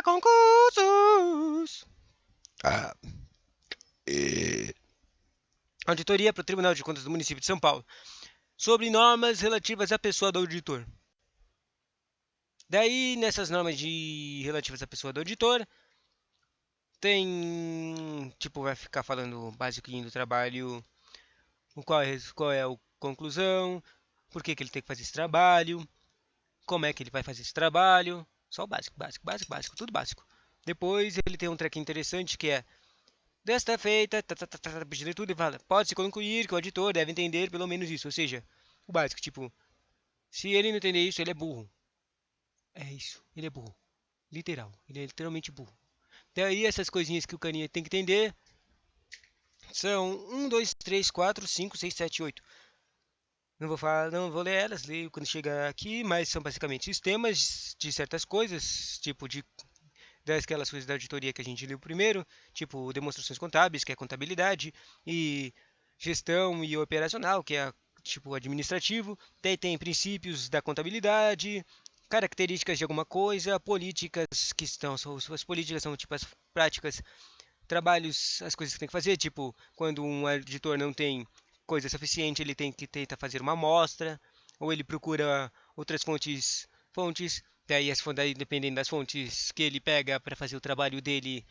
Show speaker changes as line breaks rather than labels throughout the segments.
para concursos. Auditoria para o Tribunal de Contas do Município de São Paulo sobre normas relativas à pessoa do auditor. Daí, nessas normas relativas à pessoa do auditor, tem, tipo, vai ficar falando o basiquinho do trabalho, qual é a conclusão, por que ele tem que fazer esse trabalho, como é que ele vai fazer esse trabalho, só o básico, tudo básico. Depois ele tem um treco interessante que é, desta feita, pedindo tudo e fala, pode-se concluir que o auditor deve entender pelo menos isso, ou seja, o básico, tipo, se ele não entender isso, ele é burro. É isso, ele é burro. Literal, ele é literalmente burro. Daí essas coisinhas que o carinha tem que entender são 1, 2, 3, 4, 5, 6, 7, 8. Não vou falar, não vou ler elas, leio quando chegar aqui, mas são basicamente sistemas de certas coisas, tipo de daquelas coisas da auditoria que a gente leu primeiro, tipo demonstrações contábeis, que é contabilidade, e gestão e operacional, que é tipo administrativo. Daí tem princípios da contabilidade, características de alguma coisa, políticas que estão, as políticas são tipo as práticas, trabalhos, as coisas que tem que fazer, tipo quando um auditor não tem coisa suficiente, ele tem que tentar fazer uma amostra, ou ele procura outras fontes. Daí, dependendo das fontes que ele pega para fazer o trabalho dele,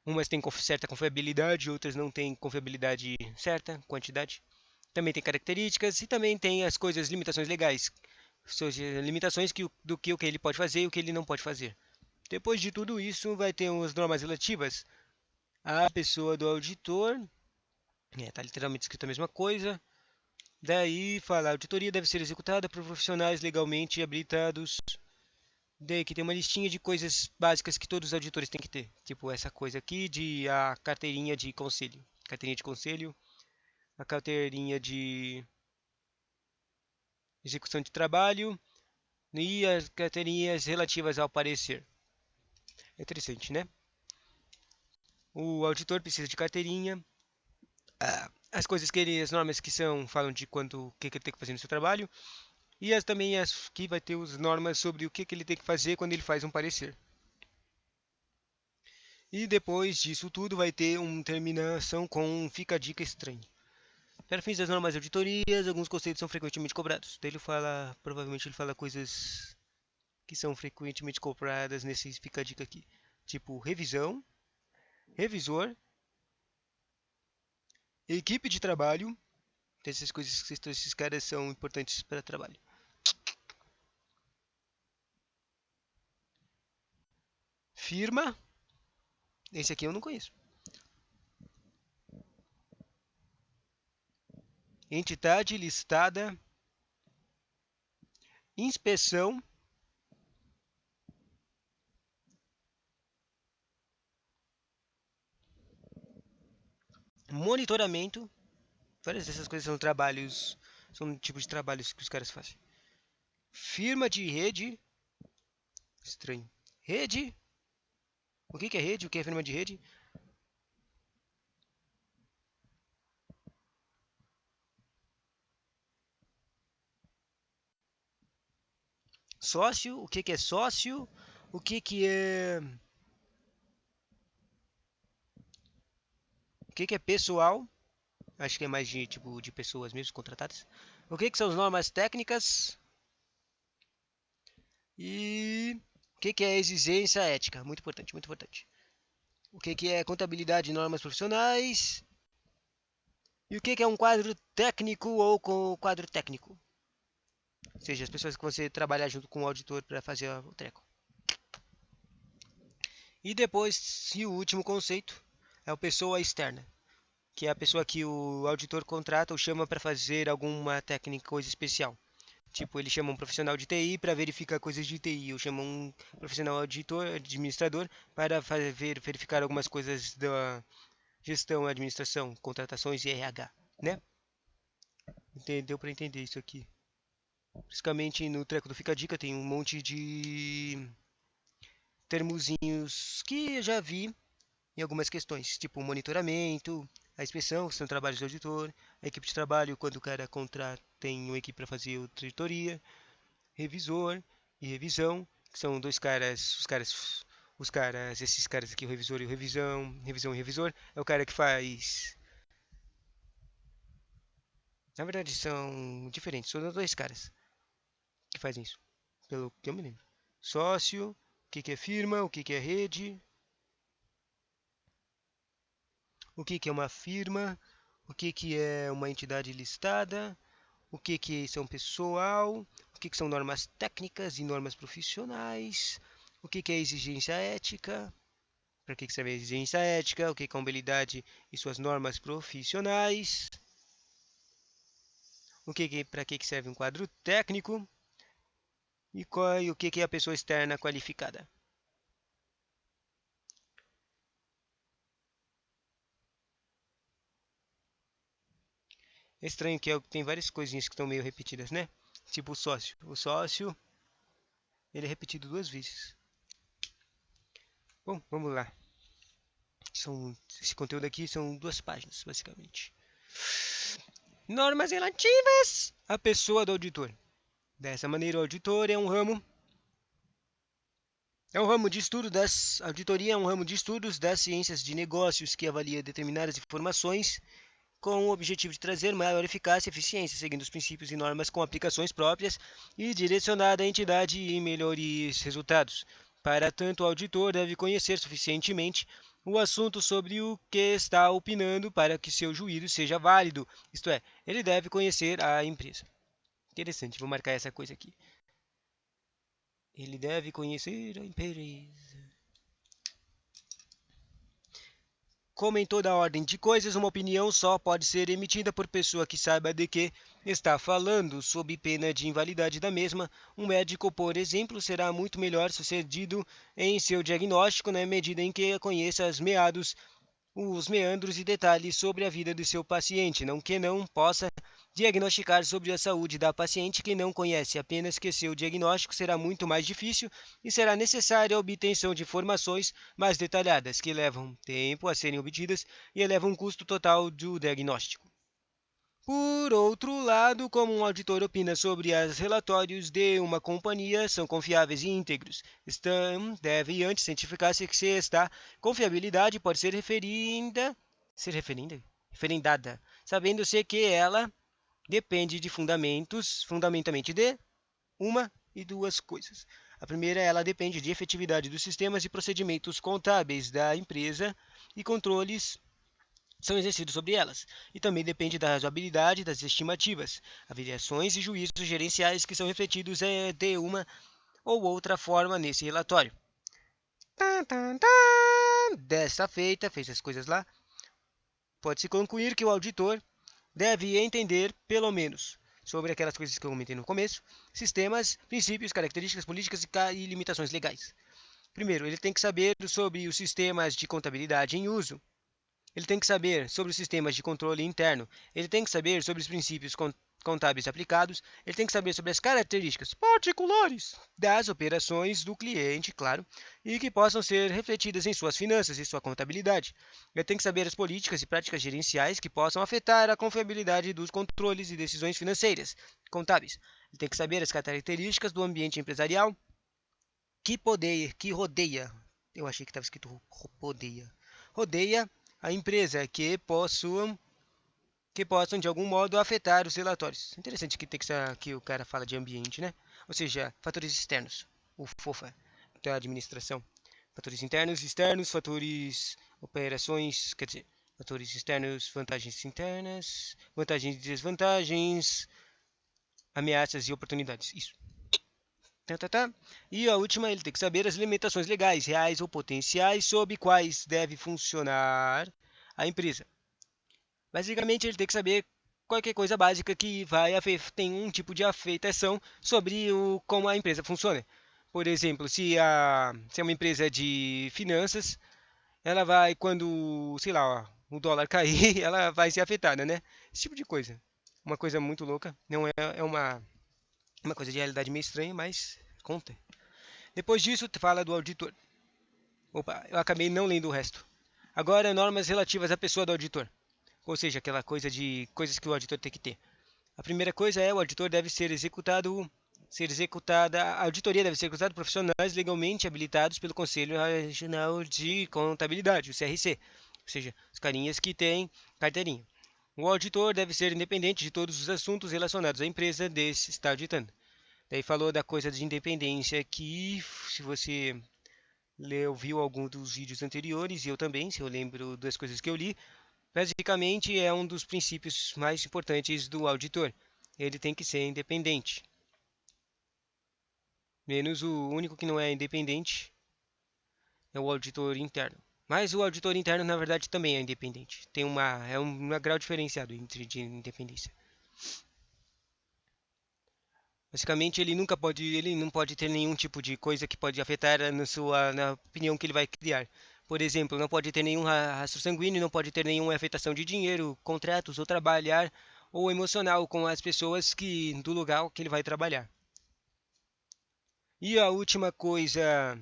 umas têm certa confiabilidade, outras não têm confiabilidade certa, quantidade. Também tem características e também tem as coisas, limitações legais, limitações do que o que ele pode fazer e o que ele não pode fazer. Depois de tudo isso, vai ter umas normas relativas à pessoa do auditor. Tá literalmente escrito a mesma coisa. Daí fala, a auditoria deve ser executada por profissionais legalmente habilitados. Daí que tem uma listinha de coisas básicas que todos os auditores têm que ter. Tipo essa coisa aqui de a carteirinha de conselho. Carteirinha de conselho, a carteirinha de execução de trabalho e as carteirinhas relativas ao parecer. É interessante, né? O auditor precisa de carteirinha. As coisas que ele, as normas que são, falam de quanto, o que ele tem que fazer no seu trabalho. E também as que vai ter as normas sobre o que ele tem que fazer quando ele faz um parecer. E depois disso tudo vai ter uma terminação com um fica a dica estranho. Para fins das normas de auditorias, alguns conceitos são frequentemente cobrados. Daí ele fala, provavelmente ele fala coisas que são frequentemente cobradas nesse fica a dica aqui. Tipo revisão, revisor, equipe de trabalho. Essas coisas, esses caras são importantes para trabalho. Firma, esse aqui eu não conheço. Entidade listada, inspeção, monitoramento. Várias dessas coisas são trabalhos, são tipos de trabalhos que os caras fazem. Firma de rede, estranho. Rede, o que é rede? O que é firma de rede? Sócio, o que é sócio? O que é, o que é pessoal? Acho que é mais de tipo de pessoas mesmo contratadas. O que são as normas técnicas? E o que é exigência ética? Muito importante, muito importante. O que é contabilidade e normas profissionais? E o que é um quadro técnico ou com quadro técnico? Ou seja, as pessoas que você trabalhar junto com o auditor para fazer o treco. E depois, e o último conceito, é a pessoa externa, que é a pessoa que o auditor contrata ou chama para fazer alguma técnica, coisa especial. Tipo, ele chama um profissional de TI para verificar coisas de TI, ou chama um profissional auditor, administrador, para verificar algumas coisas da gestão, administração, contratações e RH, né? Deu para entender isso aqui. Basicamente, no treco do Fica a Dica tem um monte de termozinhos que eu já vi em algumas questões, tipo monitoramento, a inspeção, que são trabalhos do auditor, a equipe de trabalho, quando o cara contrata, tem uma equipe para fazer auditoria, revisor e revisão, que são dois caras, os caras, Os caras, esses caras aqui, o revisor e o revisão e revisor, é o cara que faz. Na verdade, são diferentes, são dois caras que fazem isso, pelo que eu me lembro. Sócio, o que que é firma, o que que é rede, o que que é uma firma, o que que é uma entidade listada, o que que são pessoal, o que que são normas técnicas e normas profissionais, o que que é exigência ética, para que que serve a exigência ética, o que que é contabilidade e suas normas profissionais, o que que para que que serve um quadro técnico e o que que é a pessoa externa qualificada. É estranho que tem várias coisinhas que estão meio repetidas, né? Tipo o sócio. O sócio, ele é repetido duas vezes. Bom, vamos lá. Esse conteúdo aqui são duas páginas, basicamente. Normas relativas à pessoa do auditor. Dessa maneira, o auditor é um ramo de estudo das auditoria é um ramo de estudos das ciências de negócios que avalia determinadas informações com o objetivo de trazer maior eficácia e eficiência, seguindo os princípios e normas com aplicações próprias e direcionada à entidade e melhores resultados. Para tanto, o auditor deve conhecer suficientemente o assunto sobre o que está opinando para que seu juízo seja válido, isto é, ele deve conhecer a empresa. Interessante, vou marcar essa coisa aqui. Ele deve conhecer a empresa. Como em toda ordem de coisas, uma opinião só pode ser emitida por pessoa que saiba de que está falando, sob pena de invalidade da mesma. Um médico, por exemplo, será muito melhor sucedido em seu diagnóstico na medida em que conheça os meandros e detalhes sobre a vida do seu paciente, não que não possa diagnosticar sobre a saúde da paciente que não conhece, apenas que seu diagnóstico será muito mais difícil e será necessária a obtenção de informações mais detalhadas, que levam tempo a serem obtidas e elevam o custo total do diagnóstico. Por outro lado, como um auditor opina sobre os relatórios de uma companhia são confiáveis e íntegros, deve antes certificar-se que se esta confiabilidade pode ser referendada, sabendo-se que ela depende de fundamentamente de uma e duas coisas. A primeira, ela depende de efetividade dos sistemas e procedimentos contábeis da empresa e controles são exercidos sobre elas, e também depende da razoabilidade das estimativas, avaliações e juízos gerenciais que são refletidos de uma ou outra forma nesse relatório. Desta feita, fez as coisas lá, pode-se concluir que o auditor deve entender, pelo menos, sobre aquelas coisas que eu comentei no começo, sistemas, princípios, características políticas e limitações legais. Primeiro, ele tem que saber sobre os sistemas de contabilidade em uso. Ele tem que saber sobre os sistemas de controle interno. Ele tem que saber sobre os princípios contábeis aplicados. Ele tem que saber sobre as características particulares das operações do cliente, claro, e que possam ser refletidas em suas finanças e sua contabilidade. Ele tem que saber as políticas e práticas gerenciais que possam afetar a confiabilidade dos controles e decisões financeiras contábeis. Ele tem que saber as características do ambiente empresarial que rodeia. Eu achei que estava escrito rodeia a empresa que possam de algum modo afetar os relatórios. Interessante que o cara fala de ambiente, né? Ou seja, fatores externos, o FOFA da administração. Fatores internos, externos, fatores operações, quer dizer, fatores externos, vantagens internas, vantagens e desvantagens, ameaças e oportunidades. Isso. Tá, tá, tá. E a última, ele tem que saber as limitações legais, reais ou potenciais, sob quais deve funcionar a empresa. Basicamente, ele tem que saber qualquer coisa básica que tem um tipo de afetação sobre como a empresa funciona. Por exemplo, se é uma empresa de finanças, ela vai, quando, sei lá, o dólar cair, ela vai ser afetada, né? Esse tipo de coisa. Uma coisa muito louca. Não é uma coisa de realidade meio estranha, mas conta. Depois disso, fala do auditor. Opa, eu acabei não lendo o resto. Agora, normas relativas à pessoa do auditor. Ou seja, aquela coisa de coisas que o auditor tem que ter. A primeira coisa é o auditor deve ser executado ser executada, a auditoria deve ser executada por profissionais legalmente habilitados pelo Conselho Regional de Contabilidade, o CRC, ou seja, os carinhas que têm carteirinha. O auditor deve ser independente de todos os assuntos relacionados à empresa desse está auditando. Daí falou da coisa de independência que, se você ouviu algum dos vídeos anteriores, e eu também, se eu lembro das coisas que eu li, basicamente é um dos princípios mais importantes do auditor. Ele tem que ser independente. Menos o único que não é independente é o auditor interno. Mas o auditor interno, na verdade, também é independente. Tem um grau diferenciado entre de independência. Basicamente, ele não pode ter nenhum tipo de coisa que pode afetar na opinião que ele vai criar. Por exemplo, não pode ter nenhum rastro sanguíneo, não pode ter nenhuma afetação de dinheiro, contratos ou trabalhar ou emocional com as pessoas do lugar que ele vai trabalhar. E a última coisa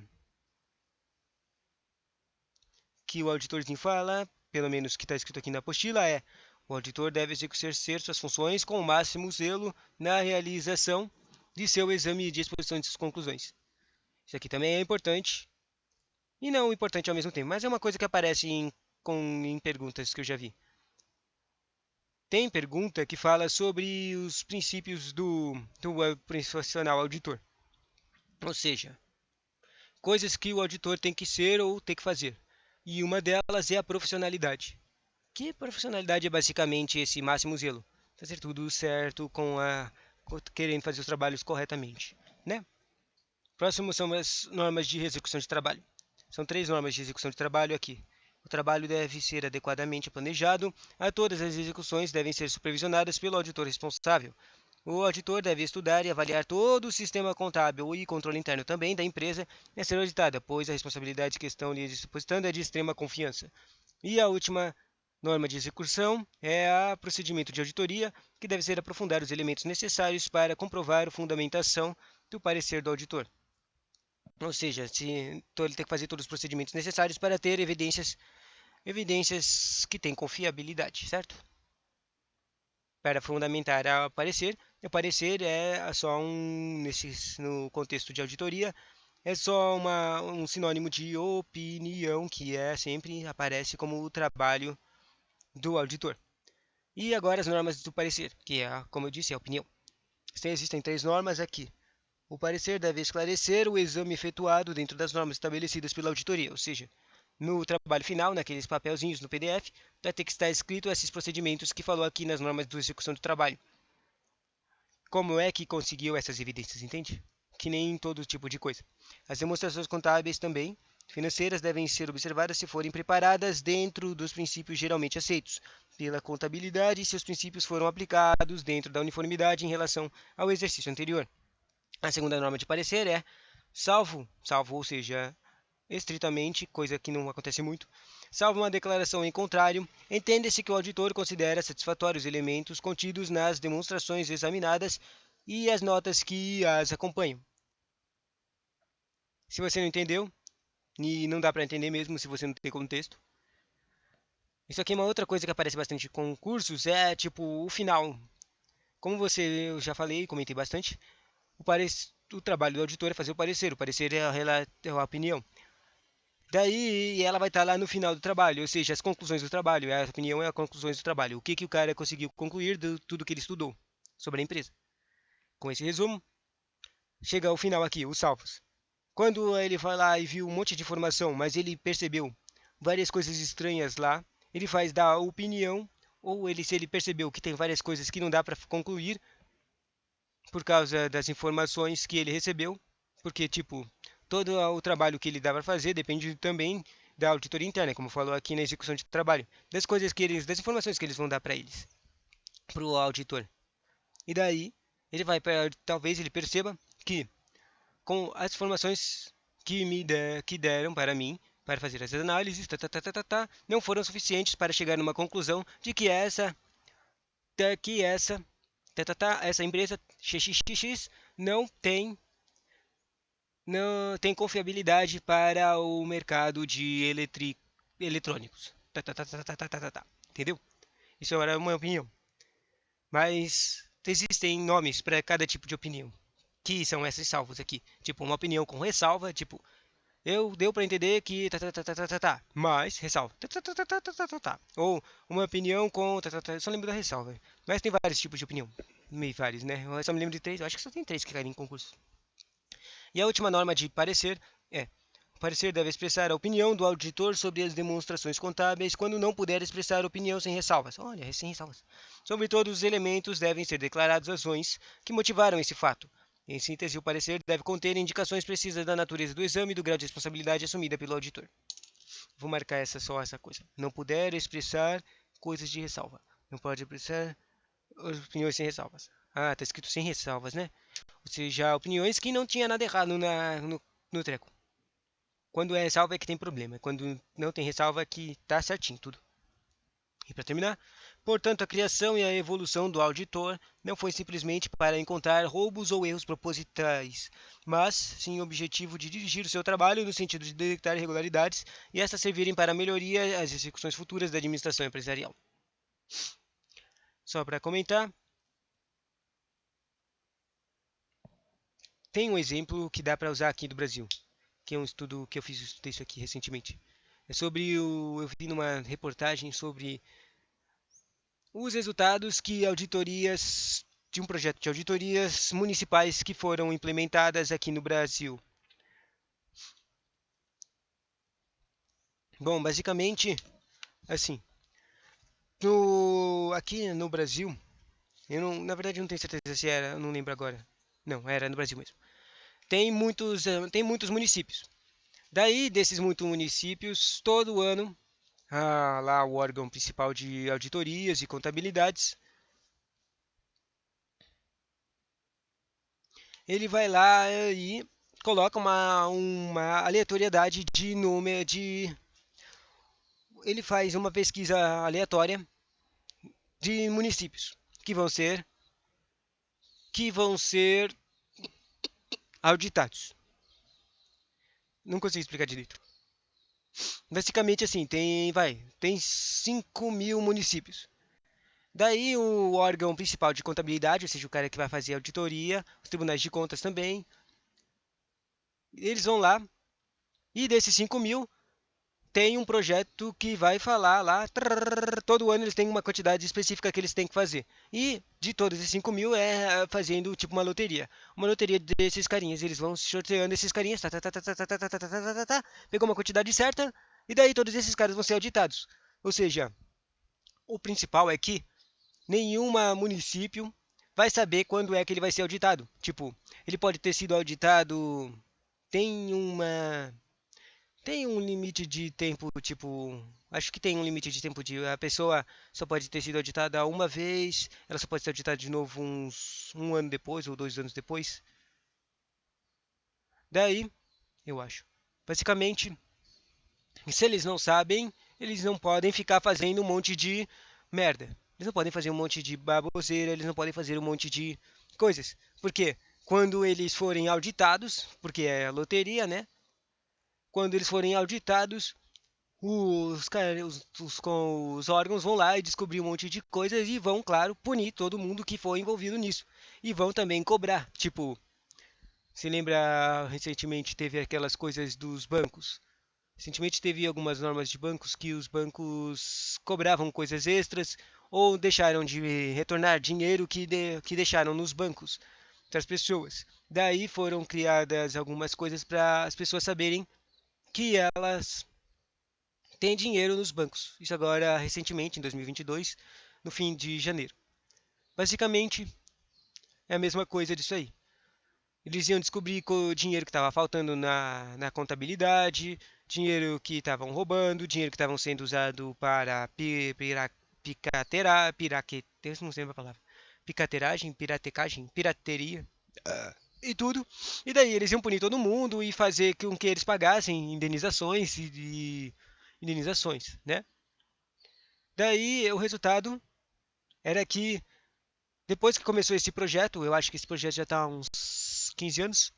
que o auditorzinho fala, pelo menos que está escrito aqui na apostila, é: o auditor deve exercer suas funções com o máximo zelo na realização de seu exame de exposição de suas conclusões. Isso aqui também é importante e não importante ao mesmo tempo, mas é uma coisa que aparece em perguntas que eu já vi. Tem pergunta que fala sobre os princípios do profissional auditor, ou seja, coisas que o auditor tem que ser ou tem que fazer. E uma delas é a profissionalidade. Que profissionalidade é basicamente esse máximo zelo? Fazer tudo certo querendo fazer os trabalhos corretamente, né? Próximo são as normas de execução de trabalho. São 3 normas de execução de trabalho aqui. O trabalho deve ser adequadamente planejado. Todas as execuções devem ser supervisionadas pelo auditor responsável. O auditor deve estudar e avaliar todo o sistema contábil e controle interno também da empresa a ser auditada, pois a responsabilidade que estão lhe depositando é de extrema confiança. E a última norma de execução é o procedimento de auditoria, que deve ser aprofundar os elementos necessários para comprovar a fundamentação do parecer do auditor. Ou seja, então ele tem que fazer todos os procedimentos necessários para ter evidências que têm confiabilidade, certo? Para fundamentar o parecer é só no contexto de auditoria, é só um sinônimo de opinião, que sempre aparece como o trabalho do auditor. E agora as normas do parecer, que é, como eu disse, a opinião. Existem 3 normas aqui. O parecer deve esclarecer o exame efetuado dentro das normas estabelecidas pela auditoria, ou seja, no trabalho final, naqueles papelzinhos no PDF, vai ter que estar escrito esses procedimentos que falou aqui nas normas de execução do trabalho. Como é que conseguiu essas evidências, entende? Que nem todo tipo de coisa. As demonstrações contábeis também, financeiras, devem ser observadas se forem preparadas dentro dos princípios geralmente aceitos pela contabilidade e se os princípios foram aplicados dentro da uniformidade em relação ao exercício anterior. A segunda norma de parecer é salvo, ou seja, estritamente, coisa que não acontece muito, salvo uma declaração em contrário, entende-se que o auditor considera satisfatórios os elementos contidos nas demonstrações examinadas e as notas que as acompanham. Se você não entendeu, e não dá para entender mesmo se você não tem contexto, isso aqui é uma outra coisa que aparece bastante em concursos, é tipo o final. Como eu já falei, comentei bastante, o trabalho do auditor é fazer o parecer é a opinião. Daí ela vai estar lá no final do trabalho, ou seja, as conclusões do trabalho, a opinião é as conclusões do trabalho. O que o cara conseguiu concluir de tudo que ele estudou sobre a empresa. Com esse resumo, chega ao final aqui, os salvos. Quando ele vai lá e viu um monte de informação, mas ele percebeu várias coisas estranhas lá, ele faz dar opinião, ou se ele percebeu que tem várias coisas que não dá para concluir por causa das informações que ele recebeu, porque, tipo, todo o trabalho que ele dá para fazer depende também da auditoria interna, como falou aqui na execução de trabalho, das informações que eles vão dar para eles, para o auditor. E daí, talvez ele perceba que com as informações que deram para mim para fazer essas análises, não foram suficientes para chegar numa conclusão de essa empresa XXX não tem confiabilidade para o mercado de eletrônicos. Entendeu? Isso era uma opinião. Mas existem nomes para cada tipo de opinião, que são essas salvas aqui. Tipo, uma opinião com ressalva, tipo, eu deu para entender que tá, mas ressalva. Ou uma opinião com eu só lembro da ressalva. Mas tem vários tipos de opinião. Meio vários, né? Eu só me lembro de três, eu acho que só tem três que caem em concurso. E a última norma de parecer é: o parecer deve expressar a opinião do auditor sobre as demonstrações contábeis quando não puder expressar opinião sem ressalvas. Olha, sem ressalvas. Sobre todos os elementos devem ser declaradas razões que motivaram esse fato. Em síntese, o parecer deve conter indicações precisas da natureza do exame e do grau de responsabilidade assumida pelo auditor. Vou marcar essa coisa. Não puder expressar coisas de ressalva. Não pode expressar opiniões sem ressalvas. Ah, tá escrito sem ressalvas, né? Ou seja, opiniões que não tinha nada errado no treco. Quando é ressalva é que tem problema. Quando não tem ressalva é que tá certinho tudo. E para terminar, portanto, a criação e a evolução do auditor não foi simplesmente para encontrar roubos ou erros propositais, mas sim o objetivo de dirigir o seu trabalho no sentido de detectar irregularidades e essas servirem para a melhoria as execuções futuras da administração empresarial. Só para comentar, tem um exemplo que dá para usar aqui do Brasil, que é um estudo que eu fiz, estudei isso aqui recentemente. É sobre eu vi numa reportagem sobre os resultados que auditorias de um projeto de auditorias municipais que foram implementadas aqui no Brasil. Bom, basicamente, assim, aqui no Brasil, eu não, na verdade não tenho certeza se era, eu não lembro agora. Não, era no Brasil mesmo. Tem muitos municípios. Daí, desses muitos municípios, todo ano, lá o órgão principal de auditorias e contabilidades, ele vai lá e coloca uma aleatoriedade de número de. Ele faz uma pesquisa aleatória de municípios que vão ser auditados. Não consigo explicar direito. Basicamente assim, tem 5 mil municípios. Daí o órgão principal de contabilidade, ou seja, o cara que vai fazer a auditoria, os tribunais de contas também, eles vão lá e desses 5 mil tem um projeto que vai falar lá, todo ano eles têm uma quantidade específica que eles têm que fazer. E de todos esses 5 mil é fazendo tipo uma loteria. Uma loteria desses carinhas, eles vão sorteando esses carinhas, pegou uma quantidade certa, e daí todos esses caras vão ser auditados. Ou seja, o principal é que nenhuma município vai saber quando é que ele vai ser auditado. Tipo, ele pode ter sido auditado, tem uma tem um limite de tempo, tipo, acho que tem um limite de tempo de a pessoa só pode ter sido auditada uma vez, ela só pode ser auditada de novo um ano depois ou 2 anos depois. Daí, eu acho. Basicamente, se eles não sabem, eles não podem ficar fazendo um monte de merda. Eles não podem fazer um monte de baboseira, eles não podem fazer um monte de coisas. Por quê? Quando eles forem auditados, porque é loteria, né? Quando eles forem auditados, os órgãos vão lá e descobrir um monte de coisas e vão, claro, punir todo mundo que foi envolvido nisso. E vão também cobrar. Tipo, se lembra recentemente teve aquelas coisas dos bancos. Recentemente teve algumas normas de bancos que os bancos cobravam coisas extras ou deixaram de retornar dinheiro que deixaram nos bancos das pessoas. Daí foram criadas algumas coisas para as pessoas saberem que elas têm dinheiro nos bancos. Isso agora recentemente, em 2022, no fim de janeiro. Basicamente, é a mesma coisa disso aí. Eles iam descobrir o dinheiro que estava faltando na contabilidade, dinheiro que estavam roubando, dinheiro que estavam sendo usado para não sei a palavra, picateragem, piratecagem, pirateria e tudo. E daí eles iam punir todo mundo e fazer com que eles pagassem indenizações e indenizações, né? Daí o resultado era que depois que começou esse projeto, eu acho que esse projeto já está há uns 15 anos,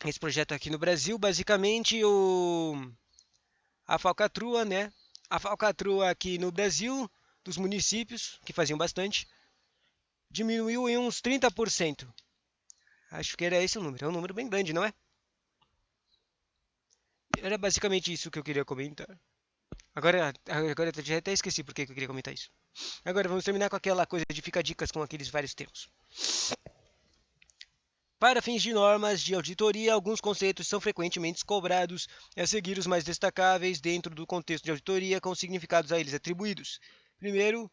esse projeto aqui no Brasil, basicamente a falcatrua, né? A falcatrua aqui no Brasil, dos municípios, que faziam bastante, diminuiu em uns 30%. Acho que era esse o número. É um número bem grande, não é? Era basicamente isso que eu queria comentar. Agora eu já até esqueci por que eu queria comentar isso. Agora vamos terminar com aquela coisa de ficar dicas com aqueles vários termos. Para fins de normas de auditoria, alguns conceitos são frequentemente cobrados a seguir os mais destacáveis dentro do contexto de auditoria com significados a eles atribuídos. Primeiro,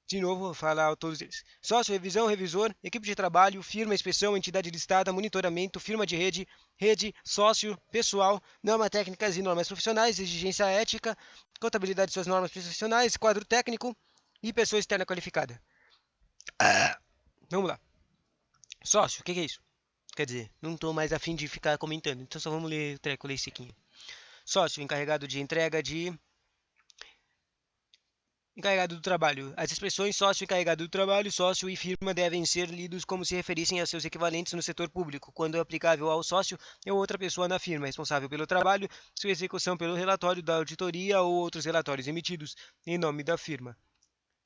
de novo, vou falar todos eles. Sócio, revisão, revisor, equipe de trabalho, firma, inspeção, entidade listada, monitoramento, firma de rede, sócio, pessoal, normas técnicas e normas profissionais, exigência ética, contabilidade de suas normas profissionais, quadro técnico e pessoa externa qualificada. Vamos lá. Sócio, o que é isso? Quer dizer, não estou mais afim de ficar comentando, então só vamos ler o treco, ler esse aqui. Sócio, encarregado de entrega de... Encarregado do trabalho. As expressões sócio, encarregado do trabalho, sócio e firma devem ser lidos como se referissem a seus equivalentes no setor público, quando é aplicável ao sócio ou outra pessoa na firma, responsável pelo trabalho, sua execução pelo relatório da auditoria ou outros relatórios emitidos em nome da firma.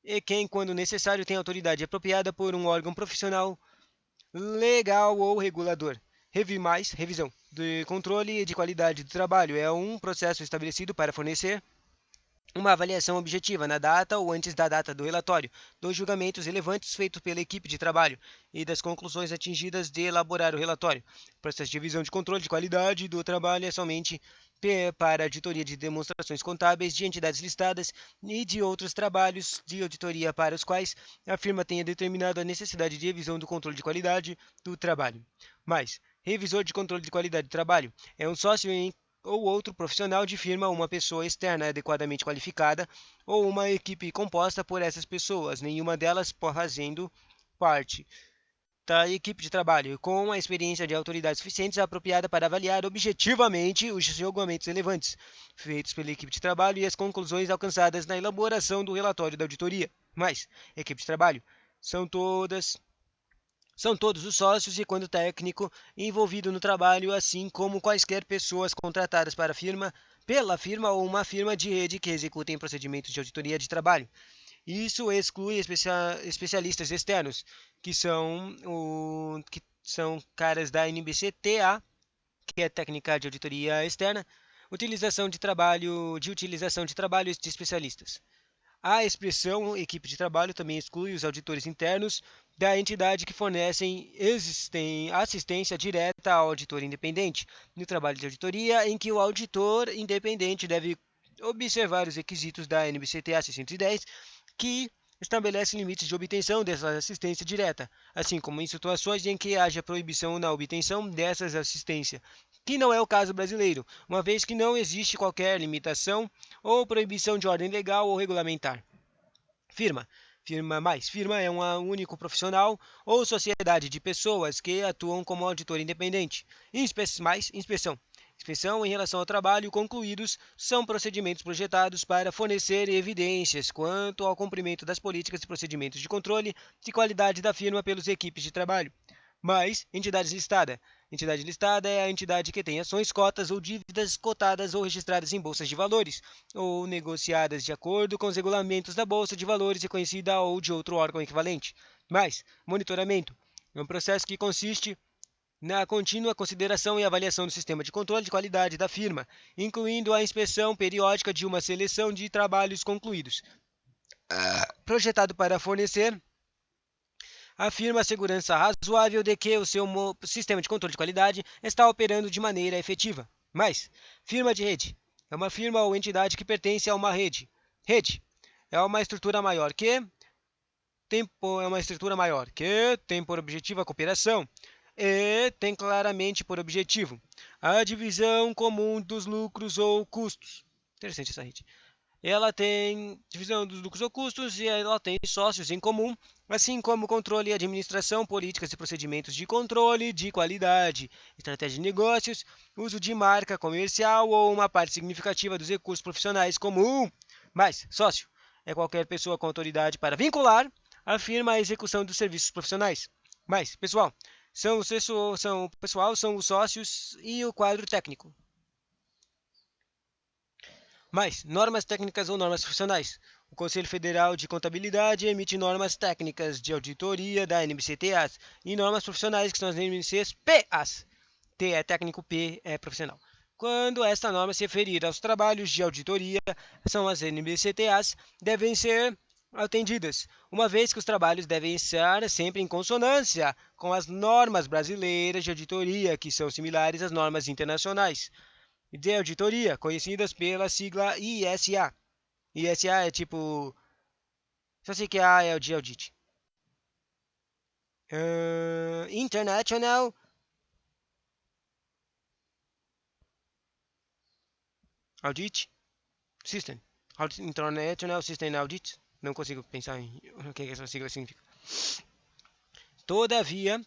E quem, quando necessário, tem autoridade apropriada por um órgão profissional, legal ou regulador. Revisão de controle de qualidade do trabalho é um processo estabelecido para fornecer uma avaliação objetiva na data ou antes da data do relatório, dos julgamentos relevantes feitos pela equipe de trabalho e das conclusões atingidas de elaborar o relatório. O processo de revisão de controle de qualidade do trabalho é somente para auditoria de demonstrações contábeis de entidades listadas e de outros trabalhos de auditoria para os quais a firma tenha determinado a necessidade de revisão do controle de qualidade do trabalho. Revisor de controle de qualidade do trabalho é um sócio ou outro profissional de firma, uma pessoa externa adequadamente qualificada ou uma equipe composta por essas pessoas, nenhuma delas fazendo parte da equipe de trabalho, com a experiência de autoridade suficiente apropriada para avaliar objetivamente os julgamentos relevantes feitos pela equipe de trabalho e as conclusões alcançadas na elaboração do relatório da auditoria. Equipe de trabalho são todos os sócios e quando técnico envolvido no trabalho, assim como quaisquer pessoas contratadas pela firma ou uma firma de rede que executem procedimentos de auditoria de trabalho. Isso exclui especialistas externos, que são caras da NBC-TA, que é técnica de auditoria externa, utilização de trabalho de especialistas. A expressão equipe de trabalho também exclui os auditores internos da entidade que fornecem assistência direta ao auditor independente no trabalho de auditoria, em que o auditor independente deve observar os requisitos da NBC-TA 610, que estabelece limites de obtenção dessa assistência direta, assim como em situações em que haja proibição na obtenção dessas assistência, que não é o caso brasileiro, uma vez que não existe qualquer limitação ou proibição de ordem legal ou regulamentar. Firma é um único profissional ou sociedade de pessoas que atuam como auditor independente. Inspeção. Inspeção em relação ao trabalho concluídos são procedimentos projetados para fornecer evidências quanto ao cumprimento das políticas e procedimentos de controle de qualidade da firma pelas equipes de trabalho. Entidade listada. Entidade listada é a entidade que tem ações, cotas ou dívidas cotadas ou registradas em bolsas de valores, ou negociadas de acordo com os regulamentos da Bolsa de Valores reconhecida ou de outro órgão equivalente. Monitoramento. É um processo que consiste na contínua consideração e avaliação do sistema de controle de qualidade da firma, incluindo a inspeção periódica de uma seleção de trabalhos concluídos, projetado para fornecer à firma a segurança razoável de que o seu sistema de controle de qualidade está operando de maneira efetiva. Firma de rede é uma firma ou entidade que pertence a uma rede. Rede é uma estrutura maior que tem por objetivo a cooperação e tem claramente por objetivo a divisão comum dos lucros ou custos. Interessante essa rede. Ela tem divisão dos lucros ou custos e ela tem sócios em comum, assim como controle e administração, políticas e procedimentos de controle de qualidade, estratégia de negócios, uso de marca comercial ou uma parte significativa dos recursos profissionais comum. Sócio é qualquer pessoa com autoridade para vincular a firma à execução dos serviços profissionais. Pessoal são os sócios e o quadro técnico. Mais, normas técnicas ou normas profissionais. O Conselho Federal de Contabilidade emite normas técnicas de auditoria da NBC-TAs e normas profissionais, que são as NBCs-PAs. T é técnico, P é profissional. Quando esta norma se referir aos trabalhos de auditoria, são as NBC-TAs, devem ser atendidas, uma vez que os trabalhos devem estar sempre em consonância com as normas brasileiras de auditoria, que são similares às normas internacionais de auditoria, conhecidas pela sigla ISA. ISA é tipo. Só sei que A é o de audit. International Audit System. International System Audit. Não consigo pensar em o que essa sigla significa. Todavia,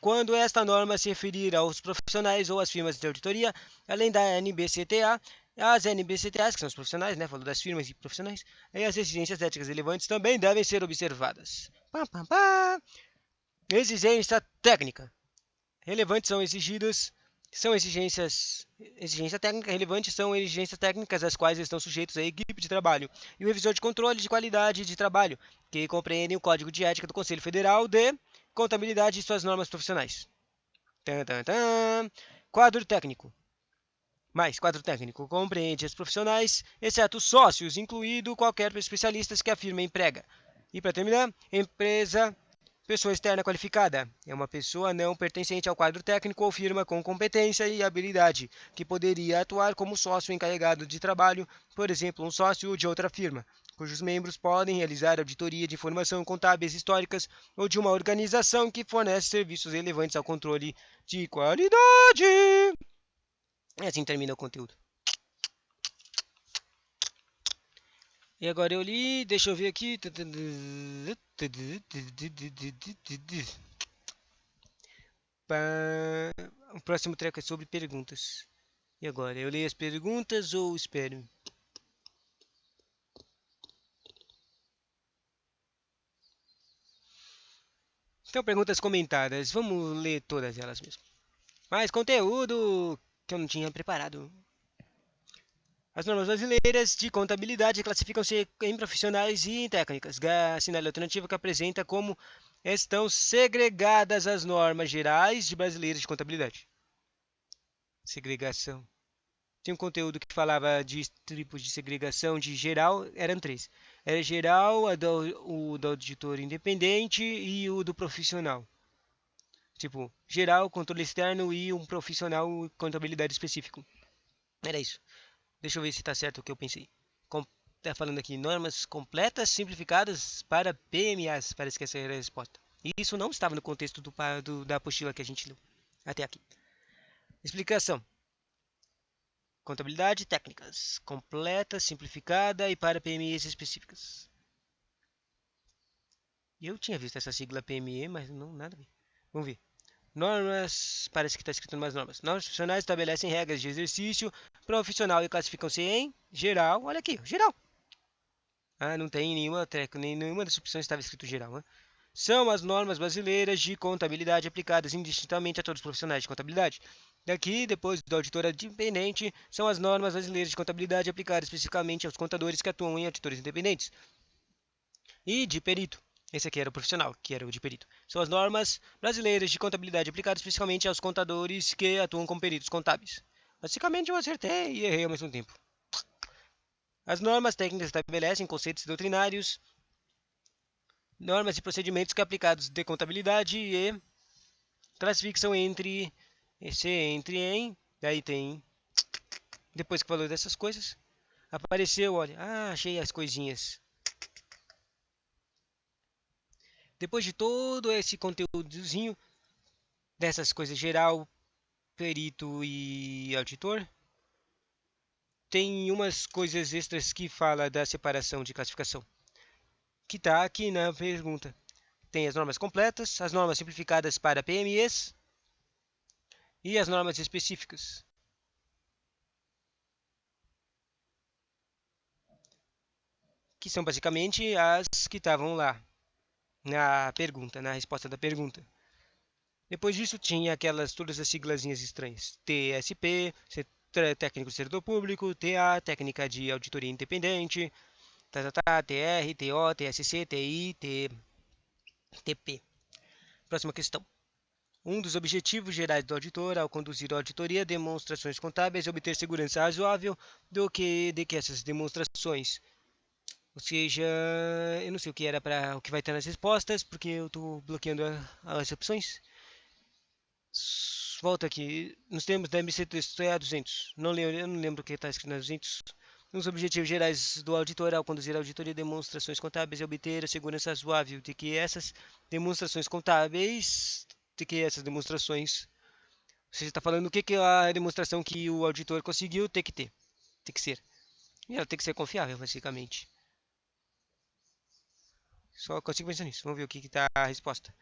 quando esta norma se referir aos profissionais ou às firmas de auditoria, além da NBCTA, as NBCTAs, que são os profissionais, né, falou das firmas e profissionais, e as exigências éticas relevantes também devem ser observadas. Pam, pam, pam. Exigência técnica. Relevantes são exigidas, são exigência técnica relevantes são exigências técnicas às quais estão sujeitos a equipe de trabalho e o revisor de controle de qualidade de trabalho, que compreendem o Código de Ética do Conselho Federal de Contabilidade e suas normas profissionais. Tan, tan, tan. Quadro técnico. Mais, quadro técnico compreende os profissionais, exceto sócios, incluído qualquer especialista que a firma emprega. E para terminar, empresa. Pessoa externa qualificada é uma pessoa não pertencente ao quadro técnico ou firma com competência e habilidade, que poderia atuar como sócio encarregado de trabalho, por exemplo, um sócio de outra firma, cujos membros podem realizar auditoria de informação contábeis históricas ou de uma organização que fornece serviços relevantes ao controle de qualidade. E assim termina o conteúdo. E agora eu li, deixa eu ver aqui. O próximo treco é sobre perguntas. E agora, eu leio as perguntas ou espero? Então, perguntas comentadas. Vamos ler todas elas mesmo. Mais conteúdo que eu não tinha preparado. As normas brasileiras de contabilidade classificam-se em profissionais e em técnicas. Assinale a alternativa que apresenta como estão segregadas as normas gerais de brasileiras de contabilidade. Segregação. Tinha um conteúdo que falava de tipos de segregação de geral, eram três. Era geral, o do auditor independente e o do profissional. Tipo, geral, controle externo e um profissional contabilidade específico. Era isso. Deixa eu ver se está certo o que eu pensei. Tá falando aqui, normas completas, simplificadas para PMAs. Parece que essa era a resposta. E isso não estava no contexto da apostila que a gente leu. Até aqui. Explicação. Contabilidade, técnicas. Completa, simplificada e para PMEs específicas. Eu tinha visto essa sigla PME, mas não nada a ver. Vamos ver. Normas, parece que está escrito umas normas. Normas profissionais estabelecem regras de exercício profissional e classificam-se em geral. Olha aqui, geral. Ah, não tem nenhuma das opções estava escrito geral. Né? São as normas brasileiras de contabilidade aplicadas indistintamente a todos os profissionais de contabilidade. Daqui, depois do auditor independente, são as normas brasileiras de contabilidade aplicadas especificamente aos contadores que atuam em auditores independentes. E de perito. Esse aqui era o profissional, que era o de perito. São as normas brasileiras de contabilidade aplicadas especificamente aos contadores que atuam como peritos contábeis. Basicamente eu acertei e errei ao mesmo tempo. As normas técnicas estabelecem conceitos doutrinários, normas e procedimentos que aplicados de contabilidade e classificam entre em, daí tem, depois que falou dessas coisas, apareceu, olha, achei as coisinhas. Depois de todo esse conteúdozinho, dessas coisas geral, perito e auditor, tem umas coisas extras que fala da separação de classificação, que está aqui na pergunta. Tem as normas completas, as normas simplificadas para PMEs e as normas específicas. Que são basicamente as que estavam lá na pergunta, na resposta da pergunta. Depois disso tinha aquelas todas as siglazinhas estranhas. TSP, técnico do setor público, TA, técnica de auditoria independente, TR, TO, TSC, TI, TP. Próxima questão. Um dos objetivos gerais do auditor, ao conduzir a auditoria, demonstrações contábeis, é obter segurança razoável de que essas demonstrações, ou seja, eu não sei o que era para o que vai estar nas respostas, porque eu estou bloqueando as opções. Volta aqui, nos termos da MC texto é a 200. Eu não lembro o que está escrito na 200. Nos objetivos gerais do auditor, ao conduzir a auditoria, demonstrações contábeis e obter a segurança razoável de que essas demonstrações contábeis, você está falando o que é a demonstração que o auditor conseguiu tem que ter, tem que ser. E ela tem que ser confiável, basicamente. Só consigo pensar nisso. Vamos ver o que está a resposta.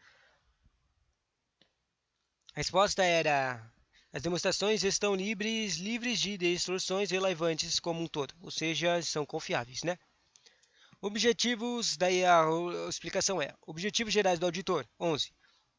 A resposta era: as demonstrações estão livres de distorções relevantes como um todo, ou seja, são confiáveis, né? Objetivos, daí a explicação é: objetivos gerais do auditor, 11.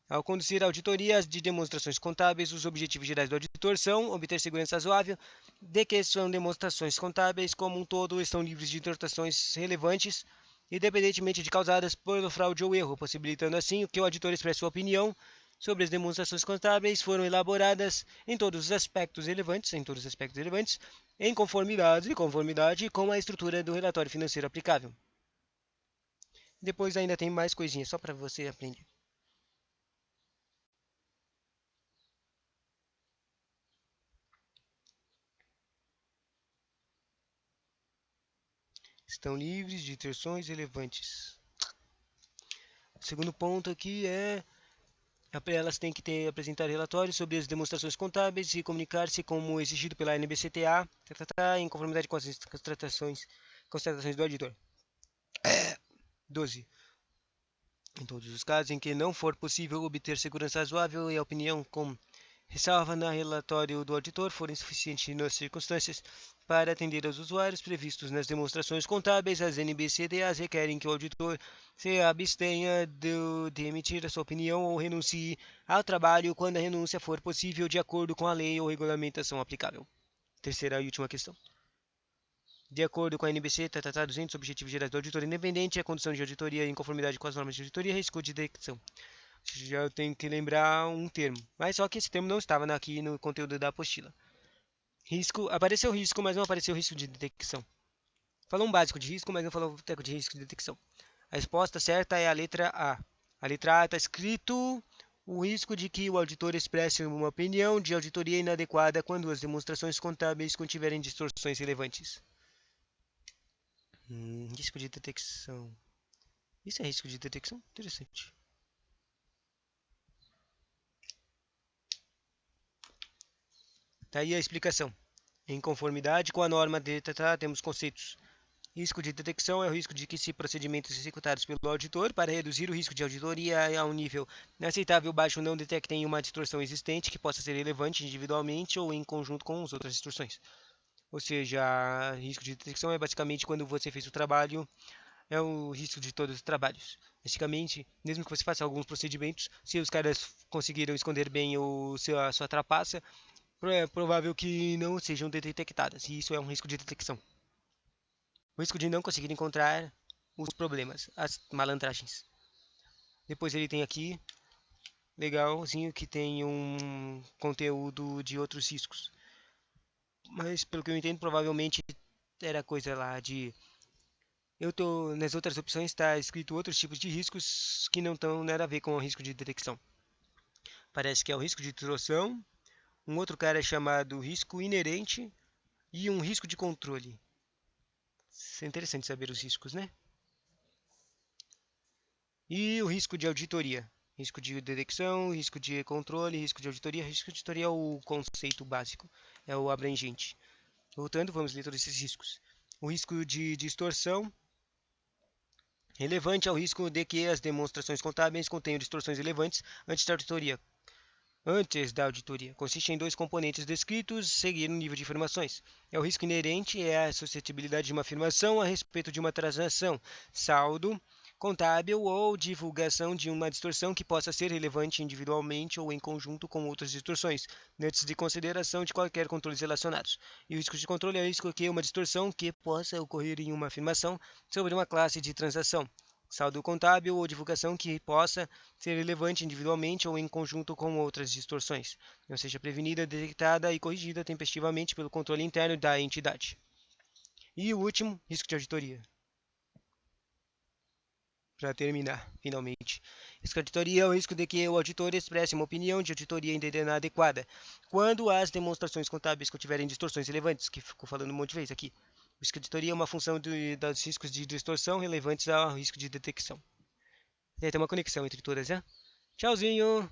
Ao conduzir auditorias de demonstrações contábeis, os objetivos gerais do auditor são obter segurança razoável de que são demonstrações contábeis como um todo estão livres de distorções relevantes, independentemente de causadas por fraude ou erro, possibilitando assim que o auditor expresse sua opinião sobre as demonstrações contábeis foram elaboradas em todos os aspectos relevantes, em conformidade com a estrutura do relatório financeiro aplicável. Depois ainda tem mais coisinhas só para você aprender. Estão livres de distorções relevantes. O segundo ponto aqui é: elas têm que apresentar relatórios sobre as demonstrações contábeis e comunicar-se como exigido pela NBCTA, em conformidade com as constatações do auditor. 12. Em todos os casos em que não for possível obter segurança razoável e a opinião com ressalva no relatório do auditor for insuficiente nas circunstâncias para atender aos usuários previstos nas demonstrações contábeis, as NBCTAs requerem que o auditor se abstenha de emitir a sua opinião ou renuncie ao trabalho quando a renúncia for possível de acordo com a lei ou regulamentação aplicável. Terceira e última questão. De acordo com a NBC, 200 Objetivos Gerais do Auditor Independente, a condução de auditoria em conformidade com as normas de auditoria, risco de detecção. Já eu tenho que lembrar um termo, mas só que esse termo não estava aqui no conteúdo da apostila. Risco, apareceu risco, mas não apareceu risco de detecção. Falou um básico de risco, mas não falou de risco de detecção. A resposta certa é a letra A. A letra A está escrito o risco de que o auditor expresse uma opinião de auditoria inadequada quando as demonstrações contábeis contiverem distorções relevantes. Risco de detecção. Isso é risco de detecção? Interessante. Tá aí a explicação. Em conformidade com a norma de temos conceitos. Risco de detecção é o risco de que se procedimentos executados pelo auditor para reduzir o risco de auditoria a um nível aceitável baixo não detectem uma distorção existente que possa ser relevante individualmente ou em conjunto com as outras distorções. Ou seja, risco de detecção é basicamente quando você fez o trabalho, é o risco de todos os trabalhos. Basicamente, mesmo que você faça alguns procedimentos, se os caras conseguiram esconder bem a sua trapaça, é provável que não sejam detectadas, e isso é um risco de detecção. O risco de não conseguir encontrar os problemas, as malandragens. Depois ele tem aqui, legalzinho, que tem um conteúdo de outros riscos. Mas pelo que eu entendo, provavelmente era coisa lá de... nas outras opções está escrito outros tipos de riscos que não têm nada a ver com o risco de detecção. Parece que é o risco de distorção, um outro cara é chamado risco inerente e um risco de controle. Isso é interessante saber os riscos, né? E o risco de auditoria. Risco de detecção, risco de controle, risco de auditoria. Risco de auditoria é o conceito básico, é o abrangente. Voltando, vamos ler todos esses riscos. O risco de distorção. Relevante ao risco de que as demonstrações contábeis contenham distorções relevantes antes da auditoria. Consiste em dois componentes descritos, seguir um nível de informações. É o risco inerente, é a suscetibilidade de uma afirmação a respeito de uma transação, saldo, contábil ou divulgação de uma distorção que possa ser relevante individualmente ou em conjunto com outras distorções, antes de consideração de qualquer controles relacionados. E o risco de controle é o risco que uma distorção que possa ocorrer em uma afirmação sobre uma classe de transação, saldo contábil ou divulgação que possa ser relevante individualmente ou em conjunto com outras distorções, não seja prevenida, detectada e corrigida tempestivamente pelo controle interno da entidade. E o último, risco de auditoria. Para terminar, finalmente. Risco de auditoria é o risco de que o auditor expresse uma opinião de auditoria inadequada quando as demonstrações contábeis contiverem distorções relevantes, que ficou falando um monte de vezes aqui. O risco de auditoria é uma função dos riscos de distorção relevantes ao risco de detecção. Tem uma conexão entre todas, né? Tchauzinho!